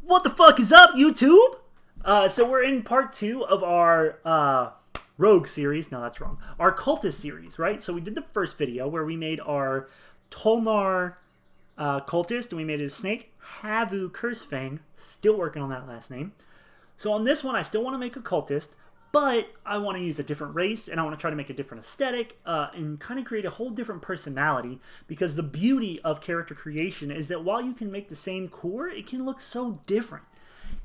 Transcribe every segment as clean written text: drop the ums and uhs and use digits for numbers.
What the fuck is up, YouTube? So we're in part 2 of our Rogue series. No, that's wrong. Our Cultist series, right? So we did the first video where we made our Tolnar Cultist, and we made it a snake. Havu Cursefang. Still working on that last name. So on this one, I still want to make a Cultist, but I want to use a different race, and I want to try to make a different aesthetic, and kind of create a whole different personality, because the beauty of character creation is that while you can make the same core, it can look so different.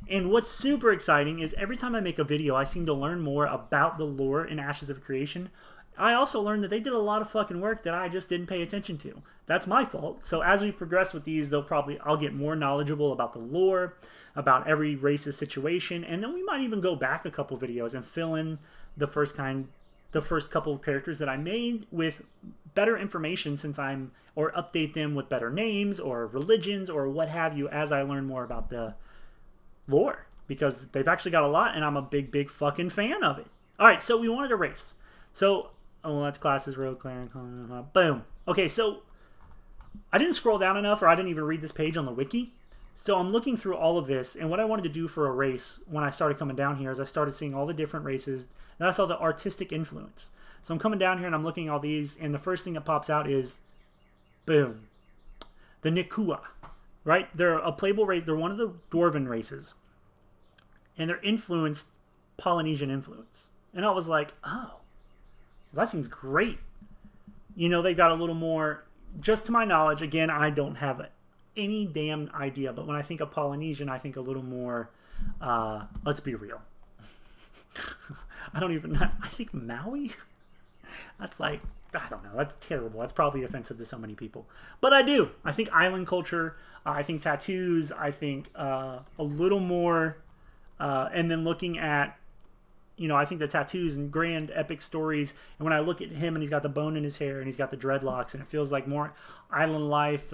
And what's super exciting is every time I make a video, I seem to learn more about the lore in Ashes of Creation. I also learned that they did a lot of fucking work that I just didn't pay attention to. That's my fault. So as we progress with these, I'll get more knowledgeable about the lore, about every race's situation, and then we might even go back a couple videos and fill in the first couple of characters that I made with better information or update them with better names or religions or what have you as I learn more about the lore, because they've actually got a lot and I'm a big fucking fan of it. Alright, so we wanted a race. So, that's classes, rogue, cleric, boom. Okay, so I didn't scroll down enough, or I didn't even read this page on the wiki. So I'm looking through all of this, and what I wanted to do for a race when I started coming down here is I started seeing all the different races, and I saw the artistic influence. So I'm coming down here and I'm looking at all these, and the first thing that pops out is, boom, the Nikua, right? They're a playable race. They're one of the dwarven races, and they're influenced Polynesian influence. And I was like, oh, that seems great. You know, they've got a little more, just to my knowledge, again, I don't have any damn idea, but when I think of Polynesian, I think a little more, let's be real. I think Maui? That's like, I don't know, that's terrible. That's probably offensive to so many people. But I do. I think island culture, I think tattoos, I think a little more, and then looking at, I think the tattoos and grand epic stories, and when I look at him and he's got the bone in his hair and he's got the dreadlocks and it feels like more island life.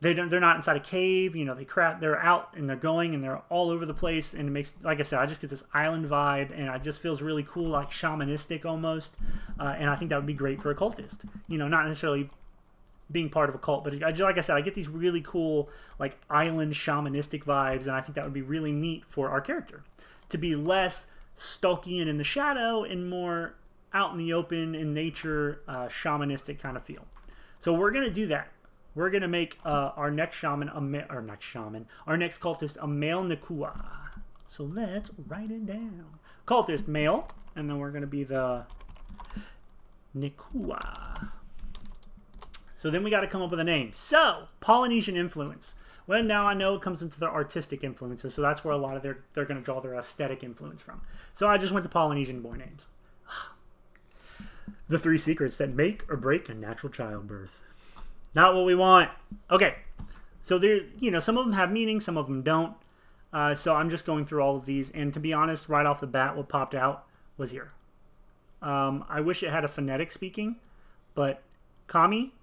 They're not inside a cave, they're out and they're going and they're all over the place, and it makes, like I said, I just get this island vibe, and it just feels really cool, like shamanistic almost, and I think that would be great for a cultist. Not necessarily being part of a cult, but like I said, I get these really cool, like, island shamanistic vibes, and I think that would be really neat for our character. To be less Stolkian in the shadow and more out in the open, in nature, shamanistic kind of feel. So we're going to do that. We're going to make our next cultist a male Nikua. So let's write it down. Cultist, male, and then we're going to be the Nikua. So then we got to come up with a name. So, Polynesian influence. Well, now I know it comes into their artistic influences, so that's where a lot of they're going to draw their aesthetic influence from. So I just went to Polynesian boy names. The 3 secrets that make or break a natural childbirth. Not what we want. Okay, so there, some of them have meaning, some of them don't. So I'm just going through all of these, and to be honest, right off the bat, what popped out was here. I wish it had a phonetic speaking, but Kami,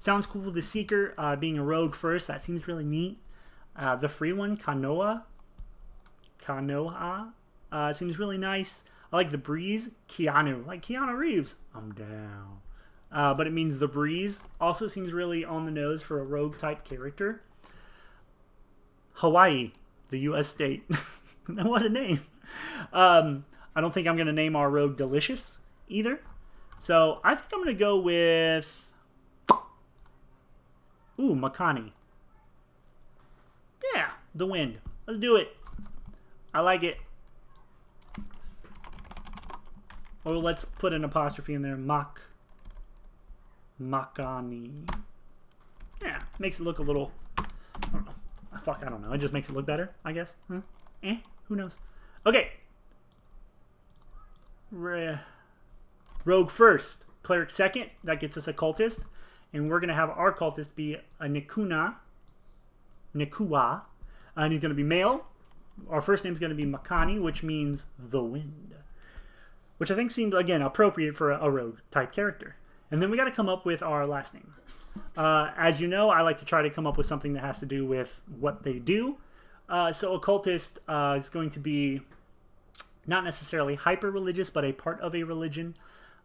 sounds cool. The Seeker, being a rogue first, that seems really neat. The free one, Kanoa, seems really nice. I like the breeze, Keanu, like Keanu Reeves. I'm down. But it means the breeze. Also seems really on the nose for a rogue type character. Hawaii, the U.S. state. What a name. I don't think I'm going to name our rogue Delicious either. So I think I'm going to go with, Makani. Yeah, the wind. Let's do it. I like it. Or let's put an apostrophe in there. Makani. Yeah, makes it look a little, I don't know. It just makes it look better, I guess. Huh? Who knows? Okay. Rogue first, cleric second. That gets us a cultist, and we're gonna have our cultist be a Nikua, and he's gonna be male. Our first name's gonna be Makani, which means the wind, which I think seemed, again, appropriate for a rogue type character. And then we got to come up with our last name. As you know, I like to try to come up with something that has to do with what they do. So a cultist is going to be not necessarily hyper-religious, but a part of a religion.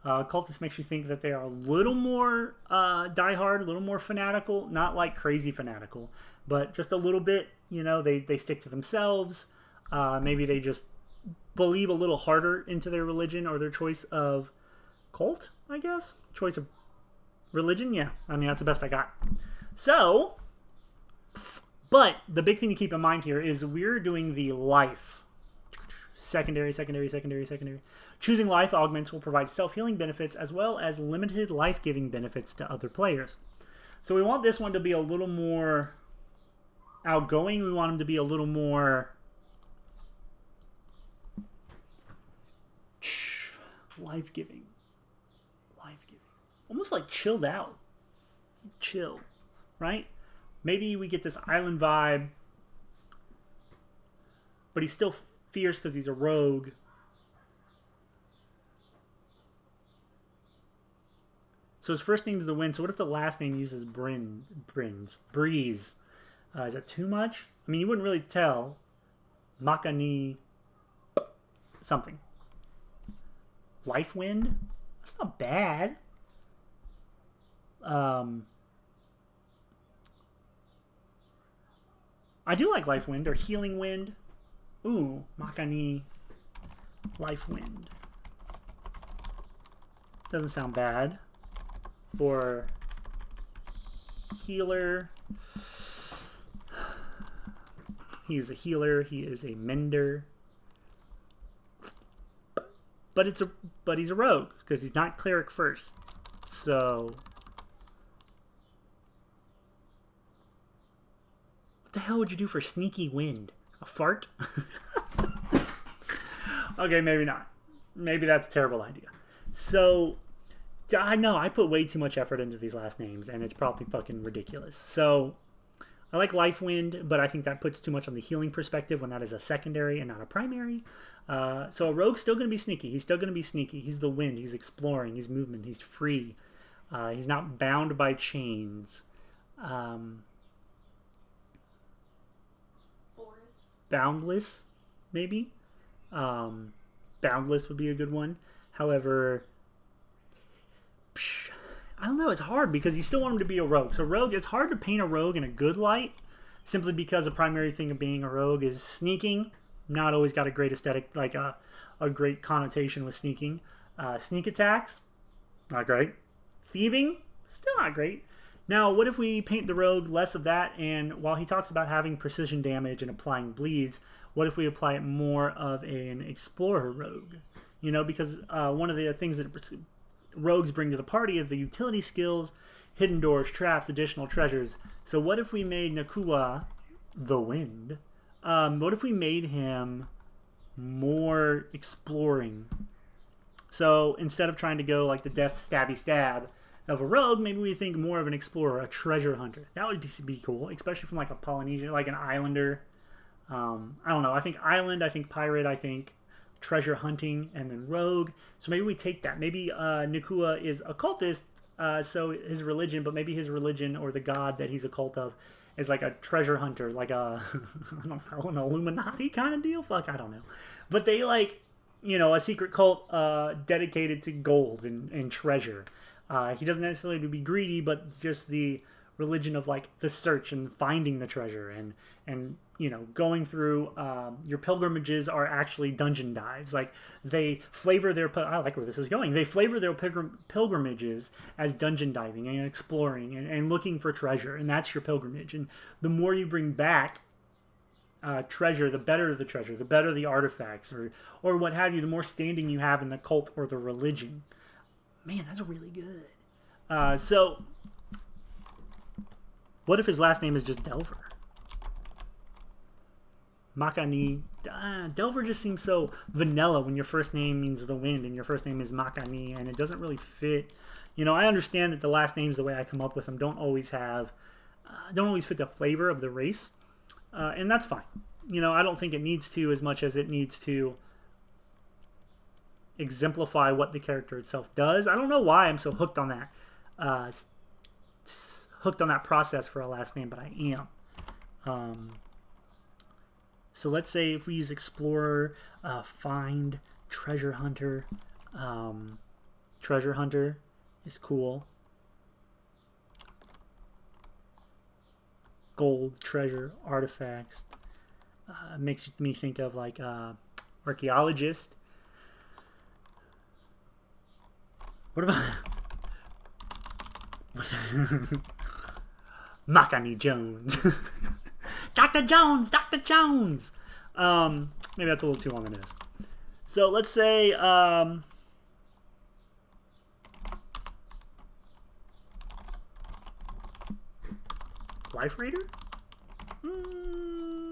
Cultist makes you think that they are a little more diehard, a little more fanatical, not like crazy fanatical, but just a little bit. You know, they stick to themselves. Maybe they just believe a little harder into their religion or their choice of cult, I guess. Choice of religion, yeah. I mean, that's the best I got. So, but the big thing to keep in mind here is we're doing the life. Secondary. Choosing life augments will provide self-healing benefits as well as limited life-giving benefits to other players. So we want this one to be a little more outgoing. We want him to be a little more life-giving. Almost like chilled out. Chill, right? Maybe we get this island vibe, but he's still fierce because he's a rogue. So his first name is the wind. So what if the last name uses breeze? Is that too much? I mean, you wouldn't really tell. Makani something. Life wind? That's not bad. I do like life wind or healing wind. Ooh, Makani life wind. Doesn't sound bad. Or healer. He is a healer. He is a mender. But he's a rogue because he's not cleric first. So what the hell would you do for sneaky wind? A fart? Okay, maybe not. Maybe that's a terrible idea. So I know I put way too much effort into these last names, and it's probably fucking ridiculous. So I like Life Wind, but I think that puts too much on the healing perspective when that is a secondary and not a primary. So a rogue's still going to be sneaky. He's still going to be sneaky. He's the wind. He's exploring. He's movement. He's free. He's not bound by chains. Boundless, maybe. Boundless would be a good one. However, I don't know. It's hard because you still want him to be a rogue. So rogue, it's hard to paint a rogue in a good light simply because the primary thing of being a rogue is sneaking. Not always got a great aesthetic, like a great connotation with sneaking. Sneak attacks, not great. Thieving, still not great. Now, what if we paint the rogue less of that, and while he talks about having precision damage and applying bleeds, what if we apply it more of an explorer rogue? You know, because one of the things that rogues bring to the party are the utility skills, hidden doors, traps, additional treasures. So what if we made Nakua the wind? What if we made him more exploring? So instead of trying to go like the death stabby stab of a rogue, maybe we think more of an explorer, a treasure hunter. That would be cool, especially from like a Polynesian, like an islander. I don't know. I think island, I think pirate, I think treasure hunting, and then rogue. So maybe we take that. Maybe Nakua is a cultist, so his religion, but maybe his religion or the god that he's a cult of is like a treasure hunter, like a I don't know, an Illuminati kind of deal. Fuck, I don't know. But they like, you know, a secret cult dedicated to gold and treasure. He doesn't necessarily be greedy, but just the religion of like the search and finding the treasure and you know, going through your pilgrimages are actually dungeon dives. Like they flavor their I like where this is going. They flavor their pilgrimages as dungeon diving and exploring and looking for treasure, and that's your pilgrimage. And the more you bring back treasure, the better the treasure, the better the artifacts or what have you, the more standing you have in the cult or the religion. Man, that's really good. So what if his last name is just Delver? Makani. Delver just seems so vanilla when your first name means the wind and your first name is Makani, and it doesn't really fit. You know, I understand that the last names, the way I come up with them, don't always fit the flavor of the race, and that's fine. You know, I don't think it needs to as much as it needs to exemplify what the character itself does. I don't know why I'm so hooked on that process for a last name, but I am. So let's say if we use explorer, find, treasure hunter, Treasure hunter is cool. Gold, treasure, artifacts. Makes me think of like archaeologist. What about Makani Jones? Dr. Jones, Dr. Jones. Maybe that's a little too long in this. So let's say Life Reader?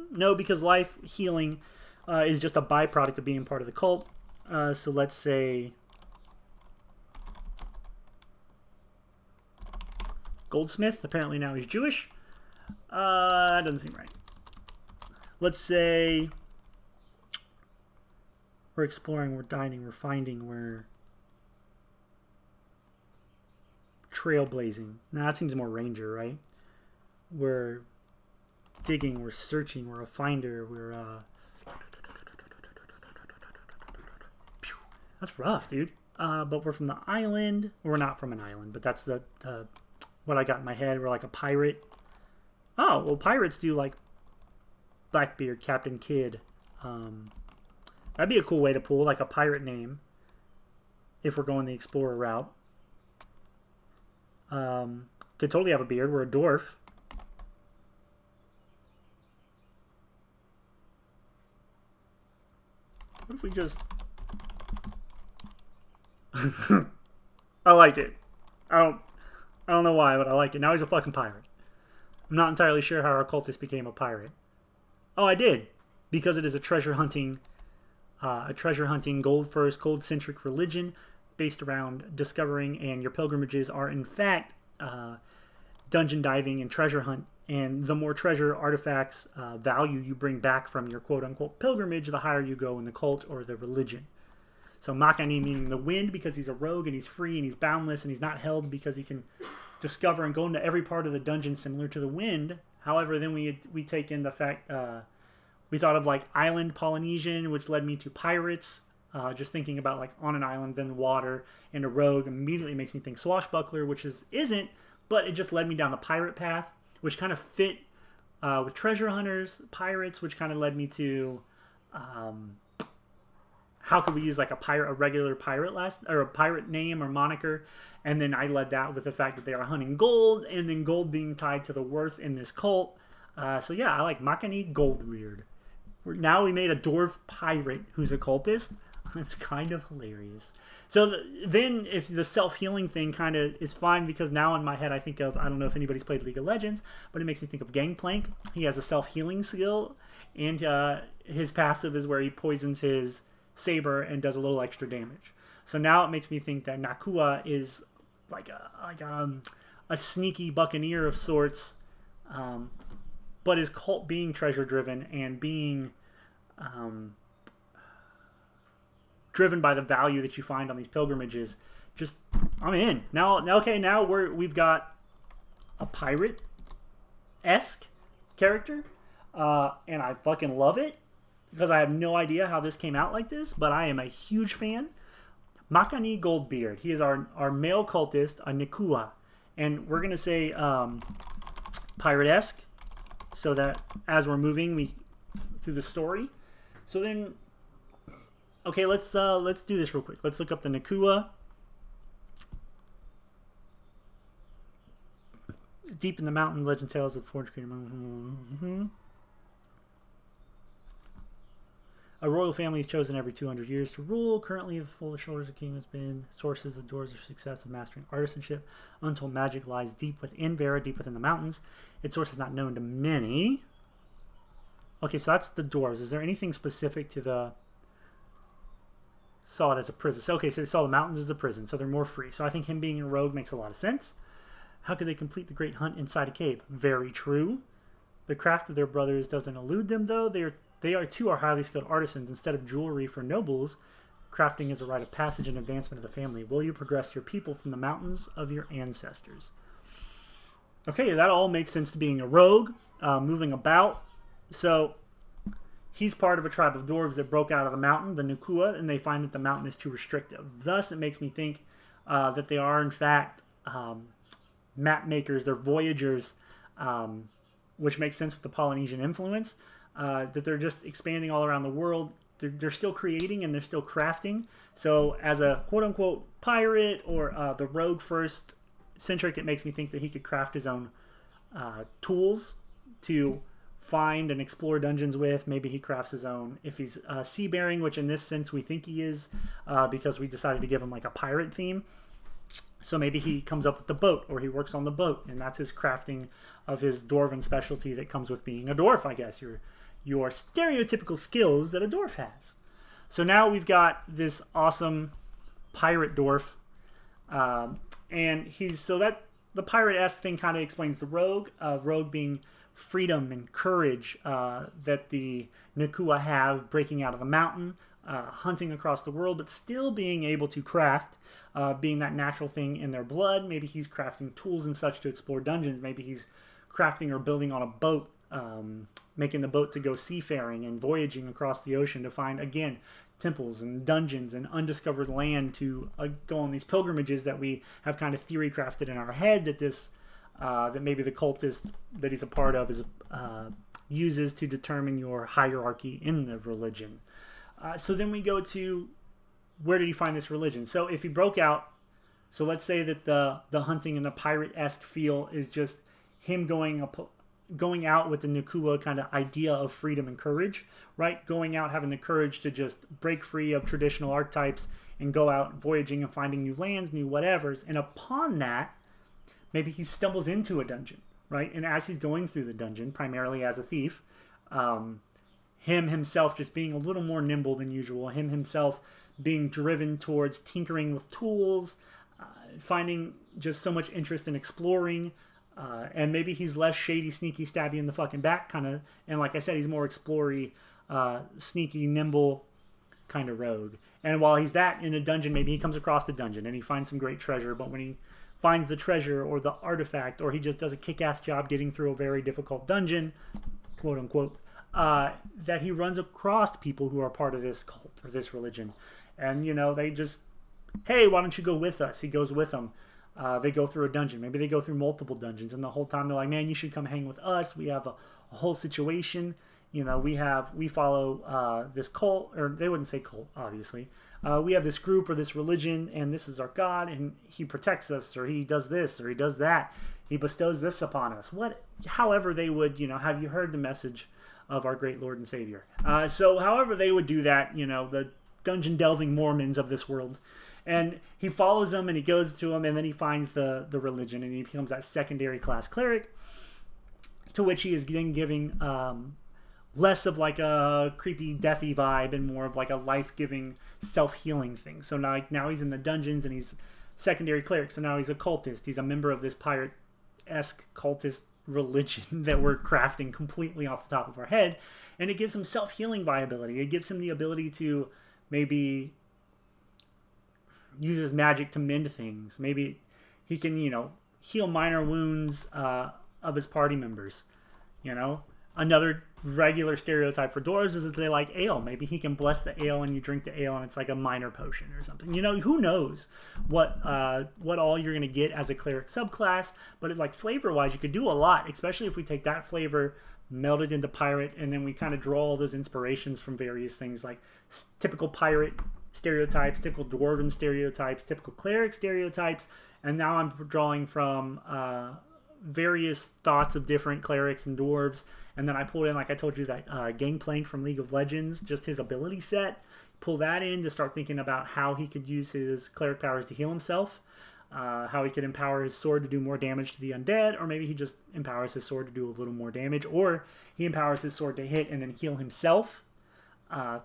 No, because life healing is just a byproduct of being part of the cult. So let's say Goldsmith. Apparently now he's Jewish. Doesn't seem right. Let's say we're exploring, we're dining, we're finding, we're trailblazing. Now that seems more ranger, right? We're digging, we're searching, we're a finder, we're that's rough, dude. But we're from the island. We're not from an island, but that's the what I got in my head. We're like a pirate. Oh, well, pirates do like Blackbeard, Captain Kidd. That'd be a cool way to pull like a pirate name if we're going the explorer route. Could totally have a beard. We're a dwarf. What if we just... I like it. I don't know why, but I like it. Now he's a fucking pirate. I'm not entirely sure how our cultist became a pirate. Oh, I did. Because it is a treasure hunting gold first, gold centric religion based around discovering, and your pilgrimages are in fact dungeon diving and treasure hunt. And the more treasure, artifacts, value you bring back from your quote-unquote pilgrimage, the higher you go in the cult or the religion. So Makani meaning the wind because he's a rogue and he's free and he's boundless and he's not held because he can discover and go into every part of the dungeon similar to the wind. However, then we take in the fact, we thought of like island Polynesian, which led me to pirates. Just thinking about like on an island, then water, and a rogue immediately makes me think swashbuckler, which isn't, but it just led me down the pirate path, which kind of fit with treasure hunters, pirates, which kind of led me to how could we use like a regular pirate or a pirate name or moniker, and then I led that with the fact that they are hunting gold, and then gold being tied to the worth in this cult. So yeah, I like Makani Goldweird. Now we made a dwarf pirate who's a cultist. It's kind of hilarious. So then if the self-healing thing kind of is fine, because now in my head I think of, I don't know if anybody's played League of Legends, but it makes me think of Gangplank. He has a self-healing skill, and his passive is where he poisons his saber and does a little extra damage. So now it makes me think that Nakua is like a sneaky buccaneer of sorts, but his cult being treasure-driven and being... driven by the value that you find on these pilgrimages. Just, I'm in. Now we've got a pirate-esque character, and I fucking love it, because I have no idea how this came out like this, but I am a huge fan. Makani Goldbeard. He is our male cultist, a Nakua, and we're going to say pirate-esque, so that as we're moving through the story. So then... Okay, let's do this real quick. Let's look up the Nakua. Deep in the mountain, legend tales of Forge Creator. A royal family is chosen every 200 years to rule. Currently, the full shoulders of the king has been sources the doors of success with mastering artisanship. Untold magic lies deep within Vera, deep within the mountains. Its source is not known to many. Okay, so that's the doors. Is there anything specific to the... Saw it as a prison. So, okay, so they saw the mountains as a prison, so they're more free. So I think him being a rogue makes a lot of sense. How could they complete the great hunt inside a cave? Very true. The craft of their brothers doesn't elude them, though. They are too are highly skilled artisans. Instead of jewelry for nobles, crafting is a rite of passage and advancement of the family. Will you progress your people from the mountains of your ancestors? Okay, that all makes sense to being a rogue, moving about. So... he's part of a tribe of dwarves that broke out of the mountain, the Nakua, and they find that the mountain is too restrictive. Thus, it makes me think that they are in fact map makers. They're voyagers, which makes sense with the Polynesian influence. That they're just expanding all around the world. They're still creating and they're still crafting. So as a quote-unquote pirate or the rogue first centric, it makes me think that he could craft his own tools to find and explore dungeons with. Maybe he crafts his own. If he's seafaring, which in this sense we think he is, because we decided to give him like a pirate theme. So maybe he comes up with the boat, or he works on the boat, and that's his crafting of his dwarven specialty that comes with being a dwarf, I guess. Your stereotypical skills that a dwarf has. So now we've got this awesome pirate dwarf, and that the pirate-esque thing kind of explains the rogue. Rogue being freedom and courage that the Nakua have, breaking out of the mountain, hunting across the world, but still being able to craft, being that natural thing in their blood. Maybe he's crafting tools and such to explore dungeons. Maybe he's crafting or building on a boat, making the boat to go seafaring and voyaging across the ocean to find, again, temples and dungeons and undiscovered land to go on these pilgrimages that we have kind of theory crafted in our head that that maybe the cultist that he's a part of is uses to determine your hierarchy in the religion. So then we go to, where did he find this religion? So if he broke out, so let's say that the hunting and the pirate-esque feel is just him going out with the Nakua kind of idea of freedom and courage, right? Going out, having the courage to just break free of traditional archetypes and go out voyaging and finding new lands, new whatevers. And upon that, maybe he stumbles into a dungeon, right? And as he's going through the dungeon, primarily as a thief, him himself just being a little more nimble than usual, him himself being driven towards tinkering with tools, finding just so much interest in exploring, and maybe he's less shady, sneaky, stabby in the fucking back kind of, and like I said, he's more explory, sneaky, nimble kind of rogue. And while he's that in a dungeon, maybe he comes across a dungeon and he finds some great treasure, but when he finds the treasure or the artifact, or he just does a kick-ass job getting through a very difficult dungeon, quote unquote, that he runs across people who are part of this cult or this religion. And, they just, hey, why don't you go with us? He goes with them. They go through a dungeon. Maybe they go through multiple dungeons. And the whole time they're like, man, you should come hang with us. We have a whole situation. We follow this cult, or they wouldn't say cult, obviously. We have this group or this religion, and this is our God, and he protects us, or he does this, or he does that. He bestows this upon us. However they would, have you heard the message of our great Lord and Savior? So however they would do that, the dungeon delving Mormons of this world. And he follows them and he goes to them, and then he finds the religion, and he becomes that secondary class cleric, to which he is then giving less of like a creepy, deathy vibe and more of like a life-giving, self-healing thing. So now he's in the dungeons and he's secondary cleric. So now he's a cultist. He's a member of this pirate-esque cultist religion that we're crafting completely off the top of our head. And it gives him self-healing viability. It gives him the ability to maybe use his magic to mend things. Maybe he can, heal minor wounds of his party members. Another regular stereotype for dwarves is that they like ale. Maybe he can bless the ale and you drink the ale and it's like a minor potion or something. Who knows what all you're going to get as a cleric subclass, but flavor-wise, you could do a lot, especially if we take that flavor, meld it into pirate, and then we kind of draw all those inspirations from various things like typical pirate stereotypes, typical dwarven stereotypes, typical cleric stereotypes, and now I'm drawing from various thoughts of different clerics and dwarves, and then I pulled in, like I told you, that Gangplank from League of Legends, just his ability set, pull that in to start thinking about how he could use his cleric powers to heal himself, how he could empower his sword to do more damage to the undead, or maybe he just empowers his sword to do a little more damage, or he empowers his sword to hit and then heal himself,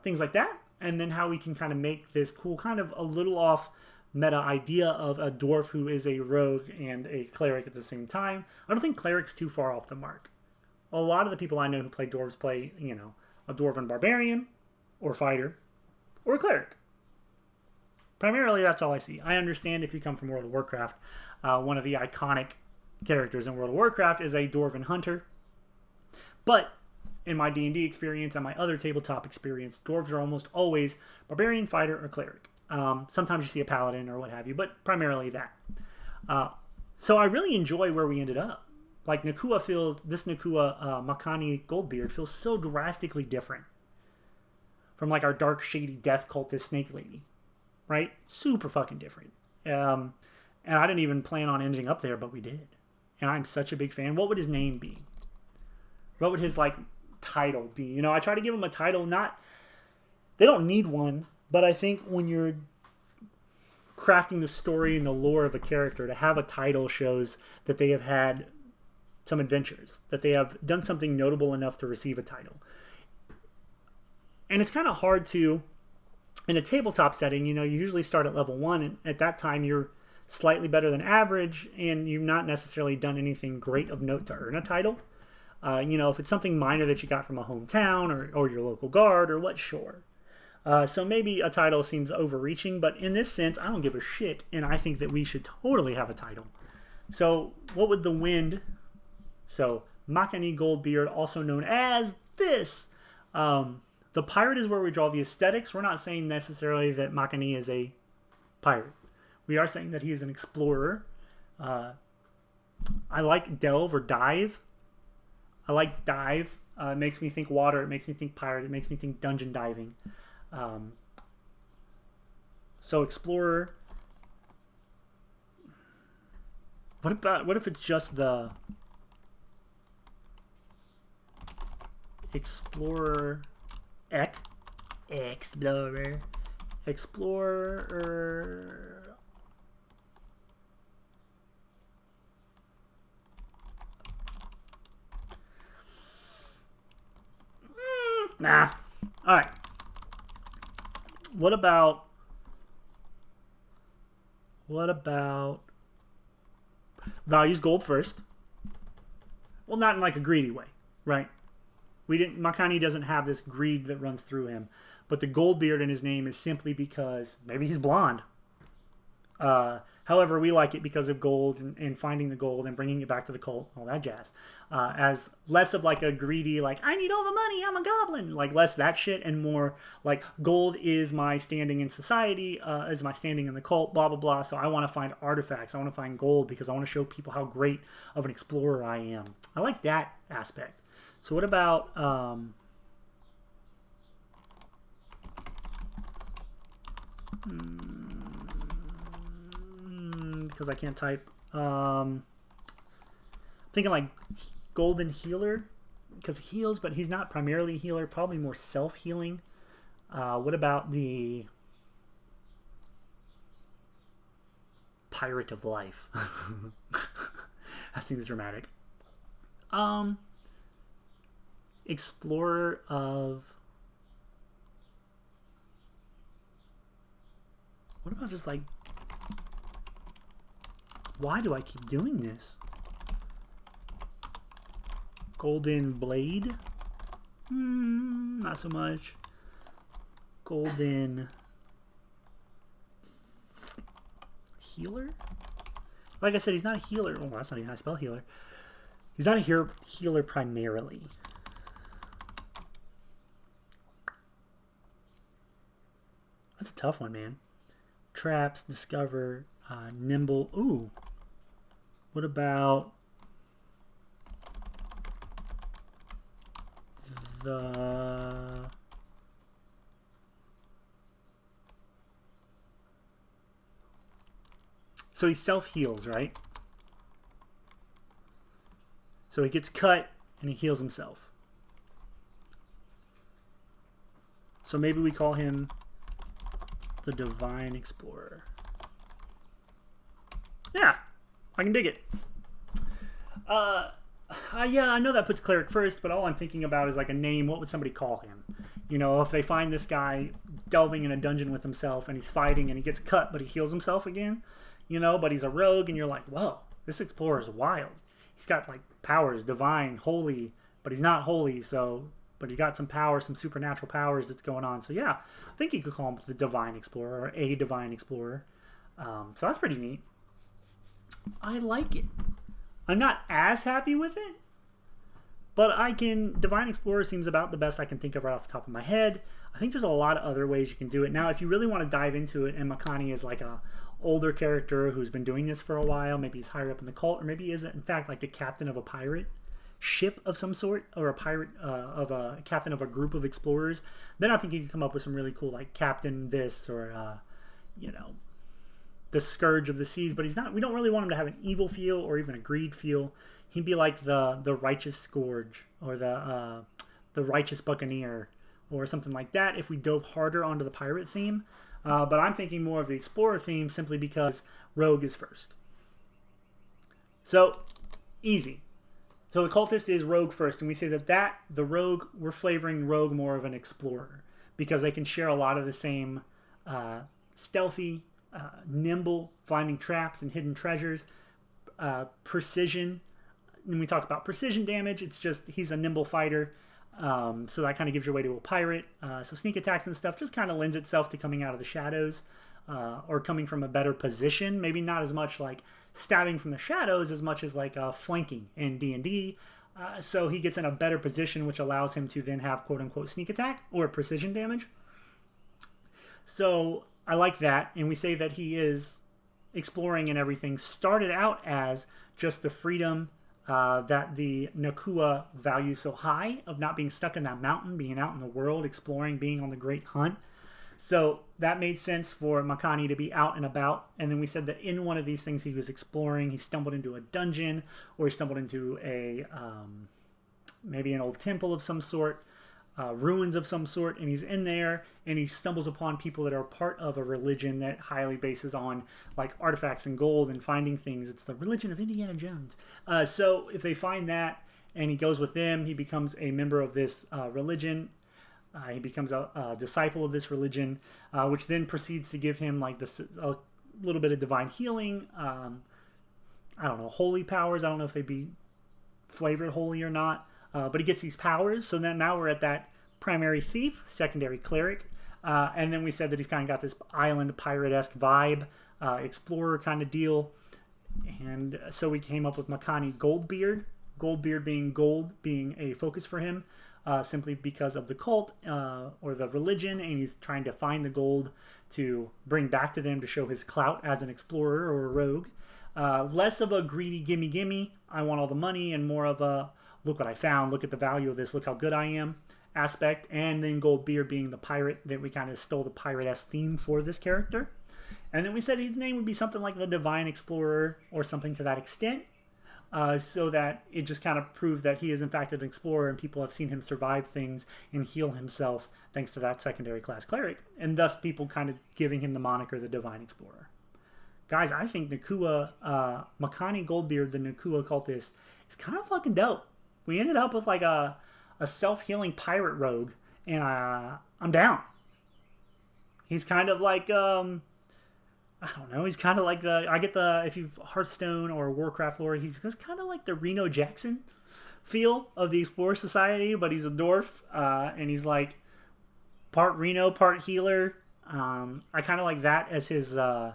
things like that. And then how we can kind of make this cool, kind of a little off meta idea of a dwarf who is a rogue and a cleric at the same time. I don't think cleric's too far off the mark. A lot of the people I know who play dwarves play, a dwarven barbarian, or fighter, or a cleric. Primarily, that's all I see. I understand if you come from World of Warcraft, one of the iconic characters in World of Warcraft is a dwarven hunter. But in my D&D experience and my other tabletop experience, dwarves are almost always barbarian, fighter, or cleric. Sometimes you see a paladin or what have you, but primarily that. So I really enjoy where we ended up. Like this Nakua Makani Goldbeard feels so drastically different from like our dark, shady death cultist snake lady, right? Super fucking different. And I didn't even plan on ending up there, but we did. And I'm such a big fan. What would his name be? What would his like title be? You know, I try to give him a title. They don't need one, but I think when you're crafting the story and the lore of a character, to have a title shows that they have had some adventures, that they have done something notable enough to receive a title. And it's kind of hard to, in a tabletop setting, you know, you usually start at level 1, and at that time you're slightly better than average, and you've not necessarily done anything great of note to earn a title. You know, if it's something minor that you got from a hometown or your local guard or what, sure. So maybe a title seems overreaching, but in this sense, I don't give a shit, and I think that we should totally have a title. So what would the wind... So Makani Goldbeard, also known as this. The pirate is where we draw the aesthetics. We're not saying necessarily that Makani is a pirate. We are saying that he is an explorer. I like delve or dive. I like dive. It makes me think water. It makes me think pirate. It makes me think dungeon diving. So explorer. What if it's just the explorer? Explorer. Nah. All right. What about values gold first? Well, not in like a greedy way, right? Makani doesn't have this greed that runs through him, but the Goldbeard in his name is simply because maybe he's blonde. However, we like it because of gold and finding the gold and bringing it back to the cult, all that jazz. As less of like a greedy, like, I need all the money, I'm a goblin. Like less that shit and more like gold is my standing in society, is my standing in the cult, blah, blah, blah. So I want to find artifacts. I want to find gold because I want to show people how great of an explorer I am. I like that aspect. So what about... because I can't type. Thinking like golden healer, because he heals, but he's not primarily a healer, probably more self-healing. What about the pirate of life? That seems dramatic. Explorer of... What about just like... Why do I keep doing this? Golden blade? Not so much. Golden healer? Like I said, he's not a healer. Oh, that's not even how I spell healer. He's not a healer primarily. That's a tough one, man. Traps, discover, nimble. Ooh. What about the... So he self-heals, right? So he gets cut and he heals himself. So maybe we call him the Divine Explorer. Yeah, I can dig it. Yeah, I know that puts cleric first, but all I'm thinking about is like a name. What would somebody call him? You know, if they find this guy delving in a dungeon with himself and he's fighting and he gets cut, but he heals himself again, you know, but he's a rogue and you're like, whoa, this explorer is wild. He's got like powers, divine, holy, but he's not holy, so, but he's got some power, some supernatural powers that's going on. So yeah, I think you could call him the Divine Explorer or a Divine Explorer. So that's pretty neat. I like it. I'm not as happy with it, But Divine Explorer seems about the best I can think of right off the top of my head. I think there's a lot of other ways you can do it. Now, if you really want to dive into it, and Makani is like a older character who's been doing this for a while, maybe he's higher up in the cult, or maybe he is in fact like the captain of a pirate ship of some sort, or a pirate captain of a group of explorers, then I think you can come up with some really cool, like Captain this, or the Scourge of the Seas. But he's not. We don't really want him to have an evil feel or even a greed feel. He'd be like the righteous Scourge, or the righteous Buccaneer, or something like that if we dove harder onto the pirate theme. But I'm thinking more of the explorer theme, simply because Rogue is first. So easy. So the Cultist is Rogue first, and we say that the Rogue, we're flavoring Rogue more of an explorer, because they can share a lot of the same stealthy, nimble, finding traps and hidden treasures, precision. When we talk about precision damage, it's just he's a nimble fighter, so that kind of gives your way to a pirate. So sneak attacks and stuff just kind of lends itself to coming out of the shadows, or coming from a better position. Maybe not as much like stabbing from the shadows as much as like flanking in D&D. So he gets in a better position, which allows him to then have quote-unquote sneak attack or precision damage. So I like that, and we say that he is exploring and everything started out as just the freedom that the Nakua value so high, of not being stuck in that mountain, being out in the world, exploring, being on the great hunt. So that made sense for Makani to be out and about. And then we said that in one of these things he was exploring, he stumbled into a dungeon, or he stumbled into a maybe an old temple of some sort, ruins of some sort, and he's in there, and he stumbles upon people that are part of a religion that highly bases on like artifacts and gold and finding things. It's the religion of Indiana Jones. So if they find that and he goes with them, he becomes a member of this religion. He becomes a disciple of this religion, which then proceeds to give him like a little bit of divine healing. I don't know, holy powers. I don't know if they'd be flavored holy or not, but he gets these powers. So then now we're at that primary thief, secondary cleric, and then we said that he's kind of got this island pirate-esque vibe, explorer kind of deal. And so we came up with Makani Goldbeard. Goldbeard being gold, being a focus for him. Simply because of the cult or the religion, and he's trying to find the gold to bring back to them to show his clout as an explorer or a rogue. Less of a greedy gimme gimme, I want all the money, and more of a look what I found, look at the value of this, look how good I am aspect. And then Goldbeard being the pirate, that we kind of stole the pirate-esque theme for this character. And then we said his name would be something like the Divine Explorer or something to that extent. So that it just kind of proved that he is in fact an explorer, and people have seen him survive things and heal himself thanks to that secondary class cleric, and thus people kind of giving him the moniker the Divine Explorer. Guys, I think Nakua, Makani Goldbeard, the Nakua Cultist, is kind of fucking dope. We ended up with like a self-healing pirate rogue, and I'm down. He's kind of like I don't know. He's kind of like if you've Hearthstone or Warcraft lore, he's just kind of like the Reno Jackson feel of the Explorer Society, but he's a dwarf, and he's like part Reno, part healer. I kind of like that as his. I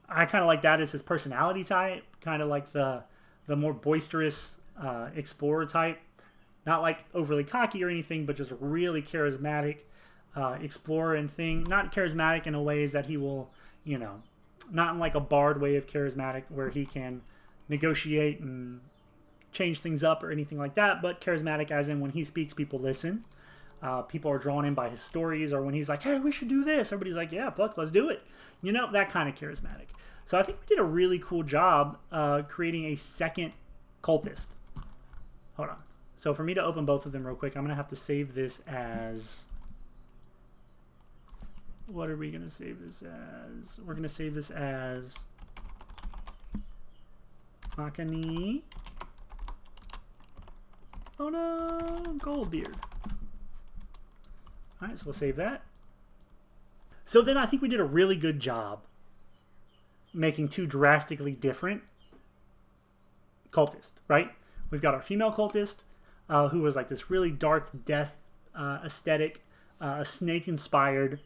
kind of like that as his personality type. Kind of like the more boisterous explorer type, not like overly cocky or anything, but just really charismatic. Explorer and thing, not charismatic in a ways that he will, not in like a bard way of charismatic where he can negotiate and change things up or anything like that, but charismatic as in when he speaks, people listen. People are drawn in by his stories, or when he's like, hey, we should do this, everybody's like, yeah, fuck, let's do it. That kind of charismatic. So I think we did a really cool job creating a second cultist. Hold on. So for me to open both of them real quick, I'm going to have to save this as... What are we going to save this as? We're going to save this as Makani. Oh no, Goldbeard. Alright, so we'll save that. So then I think we did a really good job making two drastically different cultists, right? We've got our female cultist, who was like this really dark death aesthetic, snake-inspired,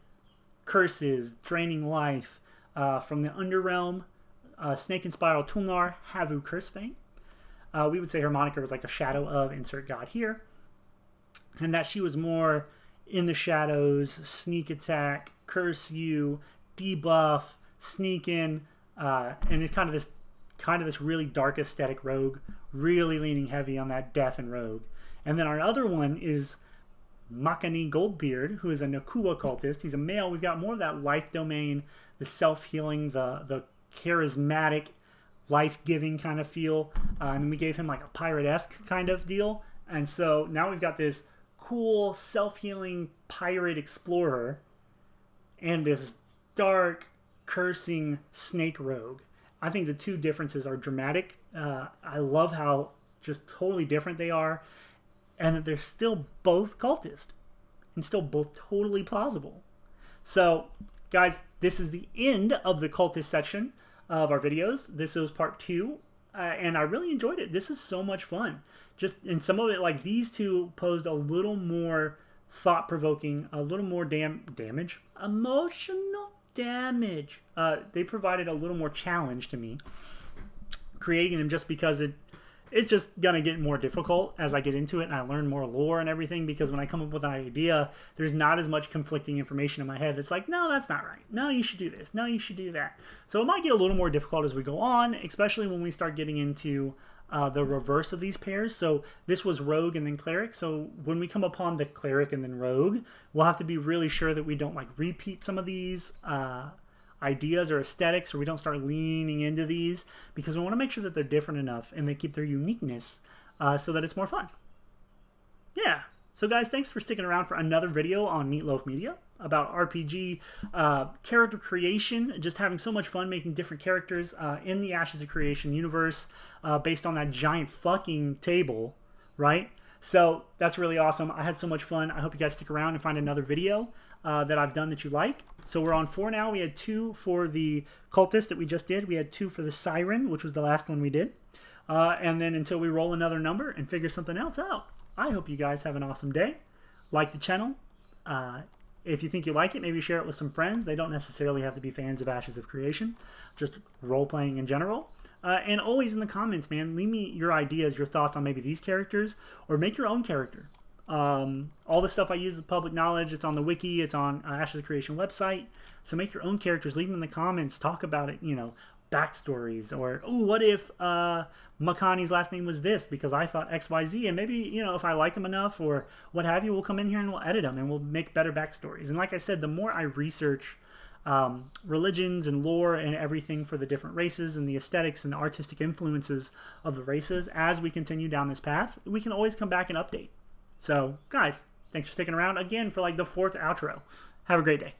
curses, draining life, from the underrealm, snake-inspired Tulnar Havu Cursefang. we would say her moniker was like a shadow of insert god here. And that she was more in the shadows, sneak attack, curse you, debuff, sneak in, and it's kind of this really dark aesthetic rogue, really leaning heavy on that death and rogue. And then our other one is Makani Goldbeard, who is a Nakua cultist. He's a male. We've got more of that life domain, the self-healing, the charismatic, life-giving kind of feel. And we gave him like a pirate-esque kind of deal. And so now we've got this cool, self-healing pirate explorer and this dark, cursing snake rogue. I think the two differences are dramatic. I love how just totally different they are, and that they're still both cultist and still both totally plausible. So, guys, this is the end of the cultist section of our videos. This was part 2, and I really enjoyed it. This is so much fun. Just, and some of it, like these two, posed a little more thought-provoking, a little more damage, emotional damage. They provided a little more challenge to me, creating them, just because it's just gonna get more difficult as I get into it and I learn more lore and everything, because when I come up with an idea, there's not as much conflicting information in my head. It's like, no, that's not right. No, you should do this. No, you should do that. So it might get a little more difficult as we go on, especially when we start getting into the reverse of these pairs. So this was rogue and then cleric. So when we come upon the cleric and then rogue, we'll have to be really sure that we don't like repeat some of these ideas or aesthetics, or we don't start leaning into these, because we want to make sure that they're different enough and they keep their uniqueness so that it's more fun. Yeah. So guys, thanks for sticking around for another video on Meatloaf Media about RPG character creation, just having so much fun making different characters in the Ashes of Creation universe based on that giant fucking table, right? So that's really awesome. I had so much fun. I hope you guys stick around and find another video that I've done that you like. So we're on 4 now. We had 2 for the Cultist that we just did. We had 2 for the Siren, which was the last one we did. And then until we roll another number and figure something else out. I hope you guys have an awesome day. Like the channel. If you think you like it, maybe share it with some friends. They don't necessarily have to be fans of Ashes of Creation, just role-playing in general. And always in the comments, man, leave me your ideas, your thoughts on maybe these characters, or make your own character. All the stuff I use is public knowledge. It's on the wiki. It's on Ashes of Creation website. So make your own characters. Leave them in the comments. Talk about it, you know, backstories. Or, oh, what if Makani's last name was this because I thought XYZ, and maybe, you know, if I like him enough or what have you, we'll come in here and we'll edit them and we'll make better backstories. And like I said, the more I research religions and lore and everything for the different races and the aesthetics and the artistic influences of the races, as we continue down this path, we can always come back and update. So, guys, thanks for sticking around again for like the 4th outro. Have a great day.